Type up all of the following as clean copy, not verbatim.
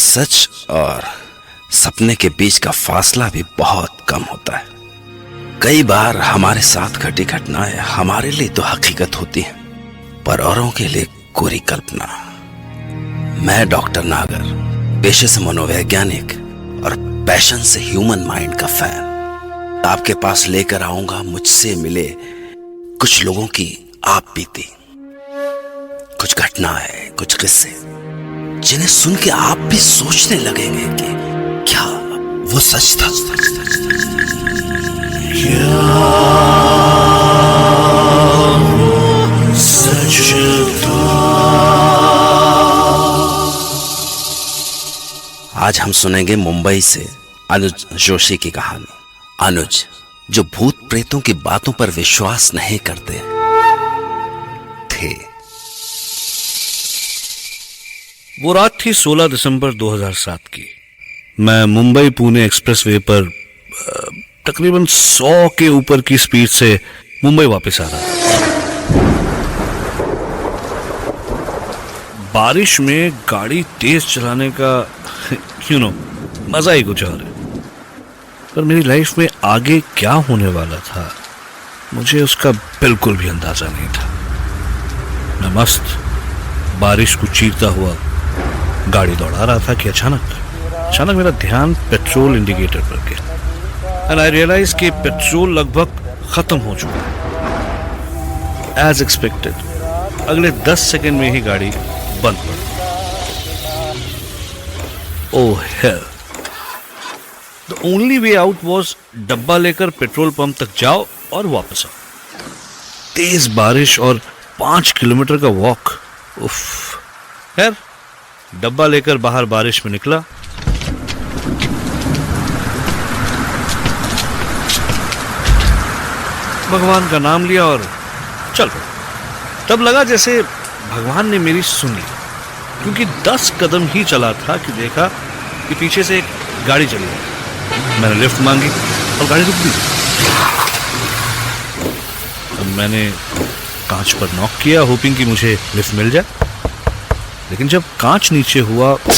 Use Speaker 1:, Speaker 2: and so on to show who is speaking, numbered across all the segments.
Speaker 1: सच और सपने के बीच का फासला भी बहुत कम होता है। कई बार हमारे साथ घटी घटनाएं हमारे लिए तो हकीकत होती हैं, पर औरों के लिए कोरी कल्पना। मैं डॉक्टर नागर, पेशे से मनोवैज्ञानिक और पैशन से ह्यूमन माइंड का फैन, आपके पास लेकर आऊंगा मुझसे मिले कुछ लोगों की आप बीती, कुछ घटनाएं, कुछ किस्से जिन्हें सुन के आप भी सोचने लगेंगे कि क्या वो सच था। क्या वो सच था? आज हम सुनेंगे मुंबई से अनुज जोशी की कहानी। अनुज, जो भूत प्रेतों की बातों पर विश्वास नहीं करते थे।
Speaker 2: वो रात थी 16 दिसंबर 2007 की। मैं मुंबई पुणे एक्सप्रेसवे पर तकरीबन 100 के ऊपर की स्पीड से मुंबई वापस आ रहा था। बारिश में गाड़ी तेज चलाने का मजा ही कुछ और है। पर मेरी लाइफ में आगे क्या होने वाला था, मुझे उसका बिल्कुल भी अंदाजा नहीं था। मैं मस्त बारिश को चीरता हुआ गाड़ी दौड़ा रहा था कि अचानक मेरा ध्यान पेट्रोल इंडिकेटर पर गया एंड आई रियलाइज कि पेट्रोल लगभग खत्म हो चुका है। एज एक्सपेक्टेड अगले 10 सेकंड में ही गाड़ी बंद पड़ गई। Oh hell, the only way out was डब्बा लेकर पेट्रोल पंप तक जाओ और वापस आओ। तेज बारिश और 5 किलोमीटर का वॉक। उफ, खैर डब्बा लेकर बाहर बारिश में निकला। भगवान का नाम लिया और चल पड़ा। तब लगा जैसे भगवान ने मेरी सुन ली, क्योंकि 10 कदम ही चला था कि देखा कि पीछे से एक गाड़ी चली आई। मैंने लिफ्ट मांगी और गाड़ी रुक दी। अब मैंने कांच पर नॉक किया, होपिंग कि मुझे लिफ्ट मिल जाए। लेकिन जब कांच नीचे हुआ तो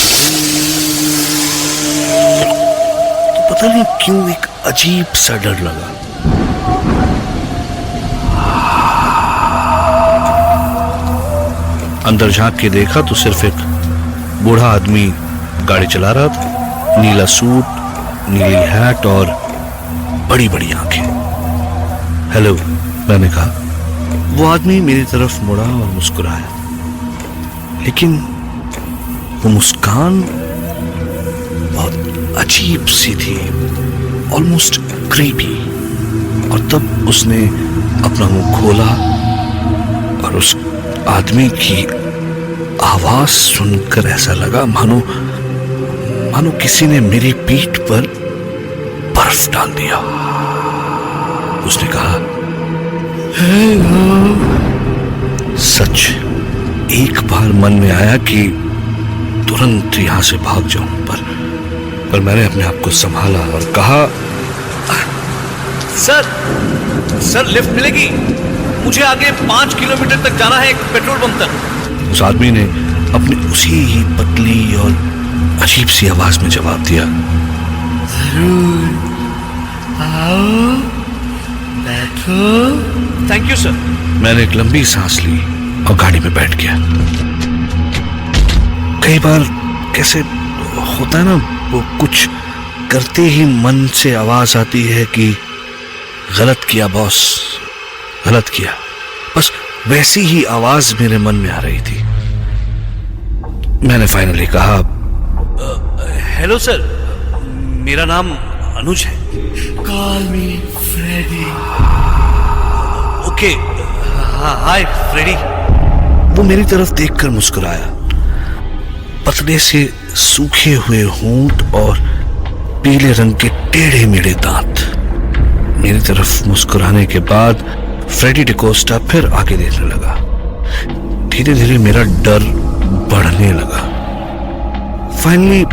Speaker 2: पता नहीं क्यों एक अजीब सा डर लगा। अंदर झांक के देखा तो सिर्फ एक बूढ़ा आदमी गाड़ी चला रहा था। नीला सूट, नीली हैट और बड़ी बड़ी आंखें। हेलो, मैंने कहा। वो आदमी मेरी तरफ मुड़ा और मुस्कुराया, लेकिन वो मुस्कान बहुत अजीब सी थी, ऑलमोस्ट क्रीपी। और तब उसने अपना मुंह खोला और उस आदमी की आवाज सुनकर ऐसा लगा मानो किसी ने मेरी पीठ पर बर्फ डाल दिया। उसने कहा, हेलो। सच एक बार मन में आया कि तुरंत यहां से भाग जाऊं, पर मैंने अपने आप को संभाला और कहा, सर लिफ्ट मिलेगी? मुझे आगे 5 किलोमीटर तक जाना है, एक पेट्रोल पंप तक। उस आदमी ने अपनी उसी ही पतली और अजीब सी आवाज में जवाब दिया, जरूर आओ, बैठो। Thank you sir. मैंने एक लंबी सांस ली और गाड़ी में बैठ गया। कई बार कैसे होता है ना, वो कुछ करते ही मन से आवाज आती है कि गलत किया बॉस, गलत किया। बस वैसी ही आवाज मेरे मन में आ रही थी। मैंने फाइनली कहा, हेलो सर, मेरा नाम अनुज है। Call me Freddy. Okay, hi Freddy. वो मेरी तरफ देखकर मुस्कुराया। पतले से सूखे हुए होंठ और पीले रंग के टेढ़े मेढ़े दांत। मेरी तरफ मुस्कुराने के बाद फ्रेडी डिकोस्टा फिर आगे देखने लगा। धीरे धीरे मेरा डर बढ़ने लगा। फाइनली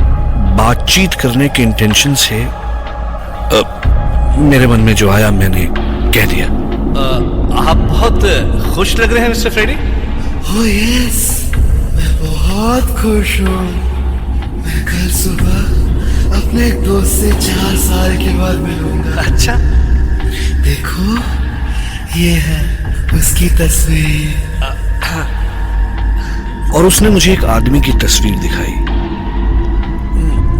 Speaker 2: बातचीत करने के इंटेंशन से मेरे मन में जो आया मैंने कह दिया, आप बहुत खुश लग रहे हैं मिस्टर फ्रेडी। ओह यस, मैं बहुत खुश हूँ। मैं कल
Speaker 3: अपने एक दोस्त से 4 साल के बाद मिलूंगा।
Speaker 2: अच्छा,
Speaker 3: देखो, ये है उसकी तस्वीर।
Speaker 2: और उसने मुझे एक आदमी की तस्वीर दिखाई।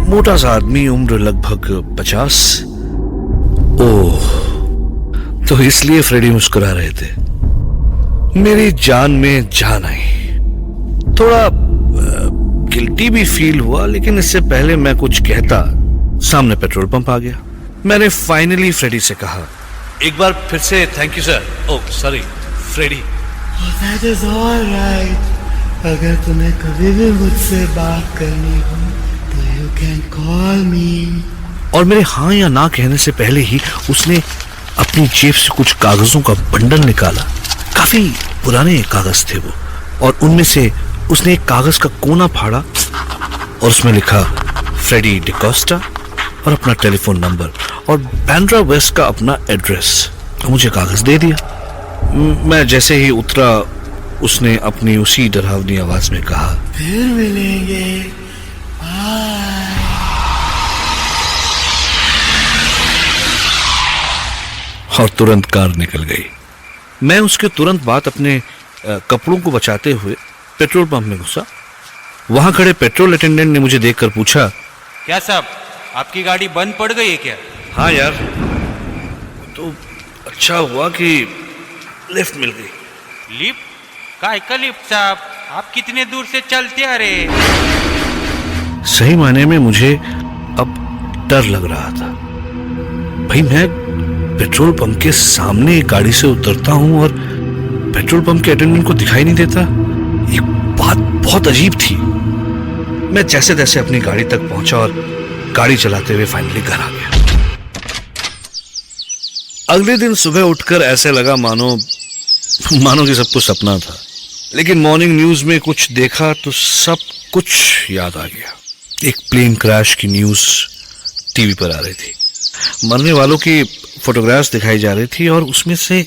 Speaker 2: मोटा सा आदमी, उम्र लगभग 50। ओह, तो इसलिए फ्रेडी मुस्कुरा रहे थे। मेरी जान में जान आई। थोड़ा गिल्टी भी फील हुआ, लेकिन इससे पहले मैं कुछ कहता, सामने पेट्रोल पंप आ गया। मैंने फाइनली फ्रेडी से कहा, एक बार फिर से thank you sir. Oh sorry Freddy.
Speaker 3: That is all right. अगर तुम्हें कभी भी मुझसे बात करनी हो तो you can call me.
Speaker 2: और मेरे हाँ या ना कहने से पहले ही उसने अपनी जेब से कुछ कागजों का बंडल निकाला। काफी पुराने कागज थे वो, और उनमें से उसने एक कागज का कोना फाड़ा और उसमें लिखा फ्रेडी डिकोस्टा और अपना टेलीफोन नंबर और बैंड्रा वेस्ट का अपना एड्रेस। मुझे कागज दे दिया। मैं जैसे ही उतरा, उसने अपनी उसी डरावनी आवाज में कहा,
Speaker 3: फिर मिलेंगे, बाय।
Speaker 2: और तुरंत कार निकल गई। मैं उसके तुरंत बाद अपने कपड़ों को बचाते हुए पेट्रोल पंप में घुसा। वहां खड़े पेट्रोल अटेंडेंट ने मुझे देखकर पूछा,
Speaker 4: क्या साहब, आपकी गाड़ी बंद पड़ गई है क्या?
Speaker 2: हाँ यार, तो अच्छा हुआ कि लिफ्ट मिल गई।
Speaker 4: लिफ्ट? काय का लिफ्ट साहब? आप कितने दूर से चलते आ रहे?
Speaker 2: सही मायने में मुझे अब डर लग रहा था। भाई, मैं पेट्रोल पंप के सामने गाड़ी से उतरता हूं और पेट्रोल पंप के अटेंडेंट को दिखाई नहीं देता। ये बात बहुत अजीब थी। मैं जैसे तैसे अपनी गाड़ी तक पहुंचा और गाड़ी चलाते हुए फाइनली घर आ गया। अगले दिन सुबह उठकर ऐसे लगा मानो कि सब कुछ सपना था। लेकिन मॉर्निंग न्यूज में कुछ देखा तो सब कुछ याद आ गया। एक प्लेन क्रैश की न्यूज टीवी पर आ रही थी। मरने वालों की फोटोग्राफ्स दिखाई जा रही थी और उसमें से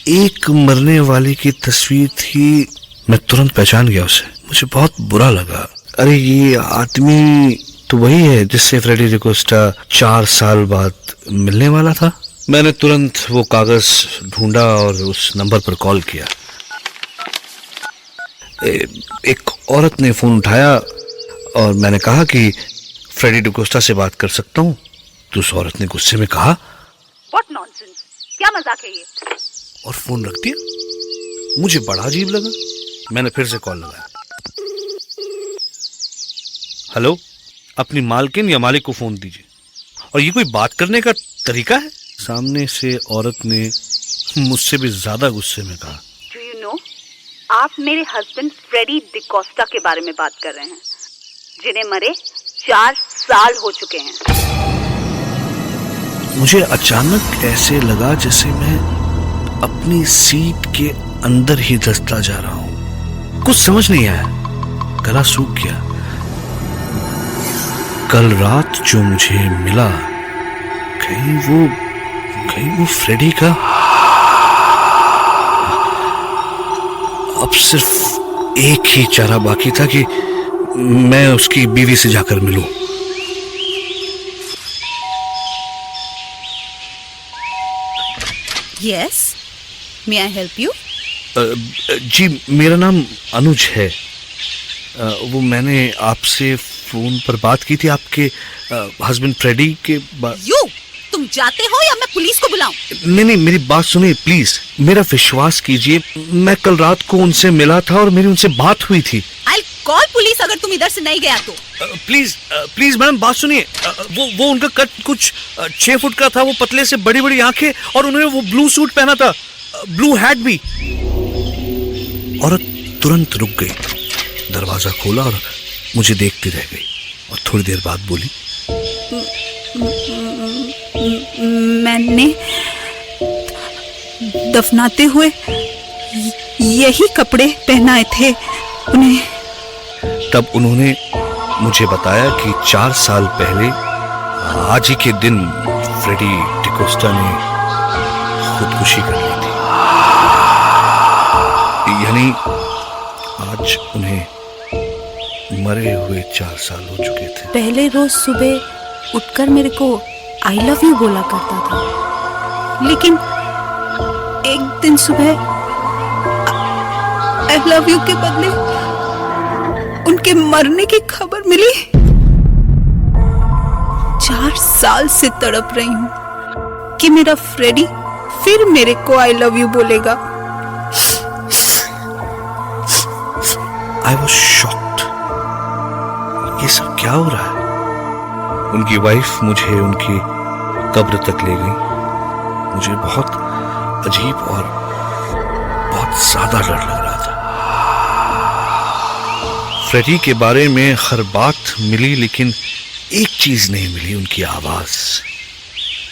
Speaker 2: एक मरने वाले की तस्वीर थी। मैं तुरंत पहचान गया उसे। मुझे बहुत बुरा लगा। अरे, ये आदमी तो वही है जिससे फ्रेडी डिकोस्टा 4 साल बाद मिलने वाला था। मैंने तुरंत वो कागज ढूंढा और उस नंबर पर कॉल किया। एक औरत ने फोन उठाया और मैंने कहा कि फ्रेडी डिकोस्टा से बात कर सकता हूँ। तो उस औरत ने गुस्से में कहा,
Speaker 5: What nonsense? क्या मजाक है ये?
Speaker 2: और फोन रख दिया। मुझे बड़ा अजीब लगा। मैंने फिर से कॉल लगाया। हेलो, अपनी मालकिन या मालिक को फोन दीजिए। और ये कोई बात करने का तरीका है? सामने से औरत ने मुझसे भी ज्यादा गुस्से में कहा,
Speaker 5: Do you know? आप मेरे हस्बैंड फ्रेडी डिकोस्टा के बारे में बात कर रहे हैं, जिन्हें मरे 4 साल हो चुके हैं।
Speaker 2: मुझे अचानक ऐसे लगा जैसे मैं अपनी सीट के अंदर ही धंसता जा रहा हूं। कुछ समझ नहीं आया। गला सूख गया। कल रात जो मुझे मिला, कहीं वो फ्रेडी का? अब सिर्फ एक ही चारा बाकी था कि मैं उसकी बीवी से जाकर मिलूं।
Speaker 5: Yes, may I help you?
Speaker 2: जी, मेरा नाम अनुज है। वो मैंने आपसे फोन पर बात की थी आपके हस्बैंड फ्रेडी के
Speaker 5: तुम जाते हो या मैं पुलिस को बुलाऊं?
Speaker 2: नहीं, मेरी बात सुनिए प्लीज। मेरा विश्वास कीजिए, मैं कल रात को उनसे मिला था और मेरी उनसे बात हुई थी।
Speaker 5: I'll call पुलिस अगर तुम इधर से नहीं गया तो।
Speaker 2: प्लीज मैडम, बात सुनिए। वो उनका कद कुछ 6 फुट का था। वो पतले से बड़ी बड़ी आंखें और उन्होंने वो ब्लू सूट पहना था, ब्लू हैट भी। औरत तुरंत रुक गई, दरवाजा खोला और मुझे देखती रह गई और थोड़ी देर बाद बोली,
Speaker 5: मैंने दफनाते हुए यही कपड़े पहनाए थे उन्हें।
Speaker 2: तब उन्होंने मुझे बताया कि 4 साल पहले आज ही के दिन फ्रेडी डिकोस्टा ने खुदकुशी कर ली थी। यानी आज उन्हें मरे हुए 4 साल हो चुके थे।
Speaker 5: पहले रोज सुबह उठकर मेरे को आई लव यू बोला करता था। लेकिन एक दिन सुबह आई लव यू के बदले उनके मरने की खबर मिली। 4 साल से तड़प रही हूं कि मेरा फ्रेडी फिर मेरे को आई लव यू बोलेगा।
Speaker 2: I was shocked. ये सब क्या हो रहा है? उनकी वाइफ मुझे उनकी कब्र तक ले गई। मुझे बहुत अजीब और बहुत ज्यादा डर लग रहा था। फ्रेडी के बारे में हर बात मिली, लेकिन एक चीज नहीं मिली, उनकी आवाज।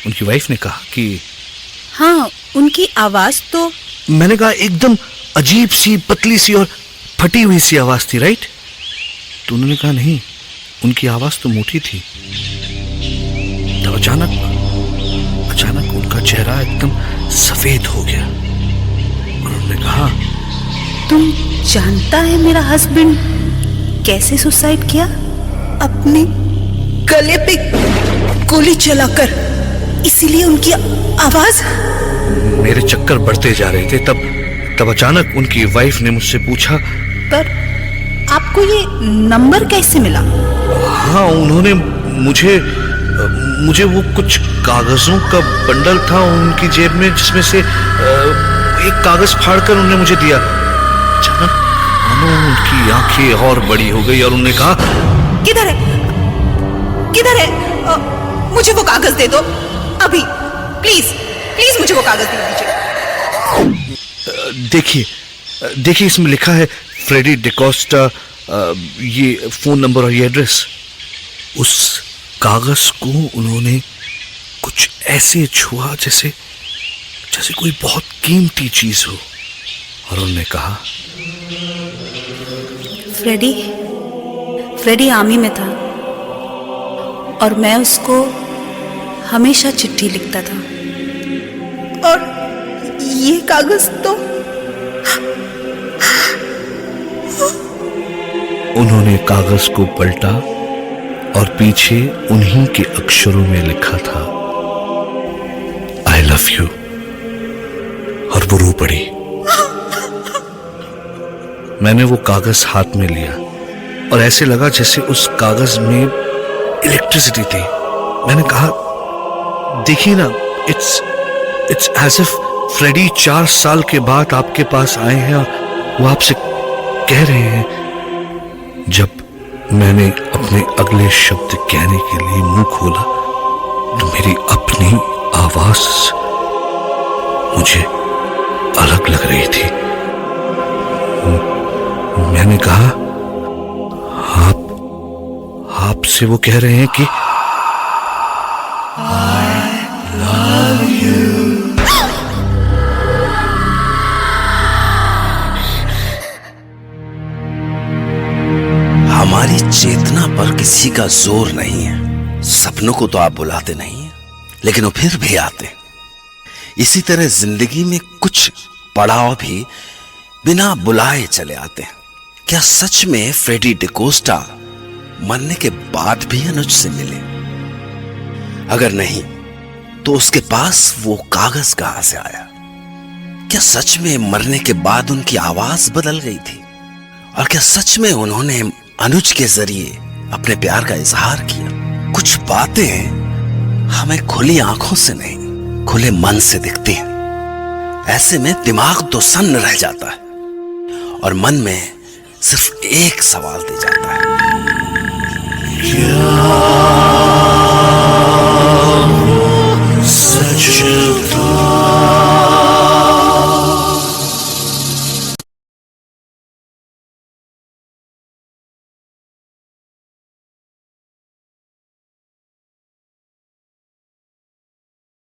Speaker 2: उनकी वाइफ ने कहा कि
Speaker 5: हाँ, उनकी आवाज तो
Speaker 2: मैंने कहा एकदम अजीब सी, पतली सी और फटी हुई सी आवाज थी, राइट? तो उन्होंने कहा नहीं, उनकी आवाज तो मोटी थी। तब अचानक उनका चेहरा एकदम सफेद हो गया और उन्होंने कहा,
Speaker 5: तुम जानता है मेरा हस्बैंड कैसे सुसाइड किया? अपने गले पे गोली चलाकर। इसीलिए उनकी आवाज।
Speaker 2: मेरे चक्कर बढ़ते जा रहे थे। तब अचानक उनकी वाइफ ने मुझसे पूछा,
Speaker 5: पर आपको ये नंबर कैसे मिला?
Speaker 2: हाँ, उन्होंने मुझे वो कुछ कागजों का बंडल था उनकी जेब में, जिसमें से एक कागज फाड़कर उन्होंने मुझे दिया। अचानक मानो उनकी आंखें और बड़ी हो गई और उन्होंने कहा,
Speaker 5: किधर है? मुझे वो कागज दे दो अभी, प्लीज मुझे वो कागज दे दीजिए।
Speaker 2: देखिए इसमें लिखा है फ्रेडी डिकोस्टा, ये फोन नंबर और ये एड्रेस। उस कागज को उन्होंने कुछ ऐसे छुआ जैसे कोई बहुत कीमती चीज हो, और उन्होंने कहा,
Speaker 5: फ्रेडी आर्मी में था और मैं उसको हमेशा चिट्ठी लिखता था, और ये कागज तो।
Speaker 2: उन्होंने कागज को पलटा और पीछे उन्हीं के अक्षरों में लिखा था, आई लव यू, और वो रो पड़ी। मैंने वो कागज हाथ में लिया और ऐसे लगा जैसे उस कागज में इलेक्ट्रिसिटी थी। मैंने कहा, देखिए ना, इट्स एज इफ फ्रेडी 4 साल के बाद आपके पास आए हैं और वो आपसे कह रहे हैं। जब मैंने अपने अगले शब्द कहने के लिए मुंह खोला तो मेरी अपनी आवाज मुझे अलग लग रही थी। मैंने कहा, आपसे वो कह रहे हैं कि
Speaker 1: हमारी चेतना पर किसी का जोर नहीं है। सपनों को तो आप बुलाते नहीं हैं, लेकिन वो फिर भी आते हैं। इसी तरह जिंदगी में कुछ पड़ाव भी बिना बुलाए चले आते हैं। क्या सच में फ्रेडी डिकोस्टा मरने के बाद भी अनुज से मिले? अगर नहीं तो उसके पास वो कागज कहां से आया? क्या सच में मरने के बाद उनकी आवाज बदल गई थी? और क्या सच में उन्होंने अनुज के जरिए अपने प्यार का इजहार किया? कुछ बातें हमें खुली आंखों से नहीं, खुले मन से दिखती हैं। ऐसे में दिमाग तो सन्न रह जाता है और मन में सिर्फ एक सवाल दे जाता है, क्या